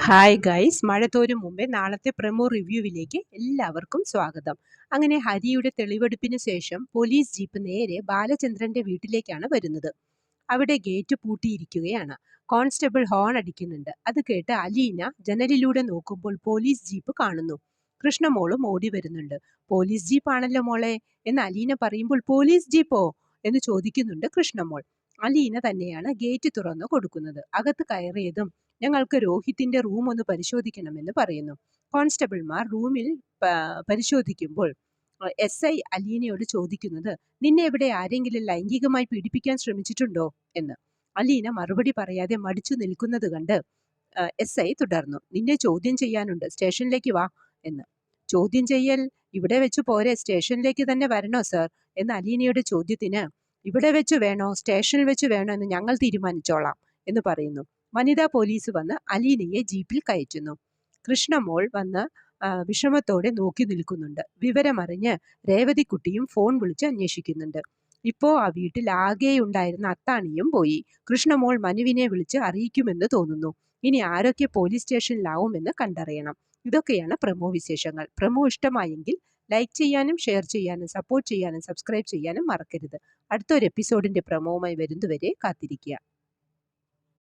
Hi guys, മഴ തോരും മുമ്പേ നാളത്തെ പ്രമോ റിവ്യൂവിലേക്ക് എല്ലാവർക്കും സ്വാഗതം. അങ്ങനെ ഹരിയുടെ തെളിവെടുപ്പിന് ശേഷം പോലീസ് ജീപ്പ് നേരെ ബാലചന്ദ്രന്റെ വീട്ടിലേക്കാണ് വരുന്നത്. അവിടെ ഗേറ്റ് പൂട്ടിയിരിക്കുകയാണ്. കോൺസ്റ്റബിൾ ഹോൺ അടിക്കുന്നുണ്ട്. അത് കേട്ട് അലീന ജനലിലൂടെ നോക്കുമ്പോൾ പോലീസ് ജീപ്പ് കാണുന്നു. കൃഷ്ണമോളും ഓടി വരുന്നുണ്ട്. പോലീസ് ജീപ്പാണല്ലോ മോളെ എന്ന് അലീന പറയുമ്പോൾ പോലീസ് ജീപ്പോ എന്ന് ചോദിക്കുന്നുണ്ട് കൃഷ്ണമോൾ. അലീന തന്നെയാണ് ഗേറ്റ് തുറന്നു കൊടുക്കുന്നത്. അകത്ത് കയറിയതും ഞങ്ങൾക്ക് രോഹിത്തിന്റെ റൂം ഒന്ന് പരിശോധിക്കണമെന്ന് പറയുന്നു. കോൺസ്റ്റബിൾമാർ റൂമിൽ പരിശോധിക്കുമ്പോൾ SI അലീനയോട് ചോദിക്കുന്നത്, നിന്നെ ഇവിടെ ആരെങ്കിലും ലൈംഗികമായി പീഡിപ്പിക്കാൻ ശ്രമിച്ചിട്ടുണ്ടോ എന്ന്. അലീന മറുപടി പറയാതെ മടിച്ചു നിൽക്കുന്നത് കണ്ട് SI തുടർന്നു, നിന്നെ ചോദ്യം ചെയ്യാനുണ്ട്, സ്റ്റേഷനിലേക്ക് വാ എന്ന്. ചോദ്യം ചെയ്യൽ ഇവിടെ വെച്ച് പോരെ, സ്റ്റേഷനിലേക്ക് തന്നെ വരണോ സർ എന്ന അലീനയുടെ ചോദ്യത്തിന്, ഇവിടെ വെച്ച് വേണോ സ്റ്റേഷനിൽ വെച്ച് വേണോ എന്ന് ഞങ്ങൾ തീരുമാനിച്ചോളാം എന്ന് പറയുന്നു. വനിതാ പോലീസ് വന്ന് അലീനയെ ജീപ്പിൽ കയറ്റുന്നു. കൃഷ്ണമോൾ വന്ന് വിഷമത്തോടെ നോക്കി നിൽക്കുന്നുണ്ട്. വിവരമറിഞ്ഞ് രേവതിക്കുട്ടിയും ഫോൺ വിളിച്ച് അന്വേഷിക്കുന്നുണ്ട്. ഇപ്പോ ആ വീട്ടിൽ ആകെ ഉണ്ടായിരുന്ന അത്താണിയും പോയി. കൃഷ്ണമോൾ മനുവിനെ വിളിച്ച് അറിയിക്കുമെന്ന് തോന്നുന്നു. ഇനി ആരൊക്കെ പോലീസ് സ്റ്റേഷനിലാവുമെന്ന് കണ്ടറിയണം. ഇതൊക്കെയാണ് പ്രമോ വിശേഷങ്ങൾ. പ്രമോ ഇഷ്ടമായെങ്കിൽ ലൈക്ക് ചെയ്യാനും ഷെയർ ചെയ്യാനും സപ്പോർട്ട് ചെയ്യാനും സബ്സ്ക്രൈബ് ചെയ്യാനും മറക്കരുത്. അടുത്തൊരു എപ്പിസോഡിന്റെ പ്രമോവുമായി വരുന്നതുവരെ കാത്തിരിക്കുക.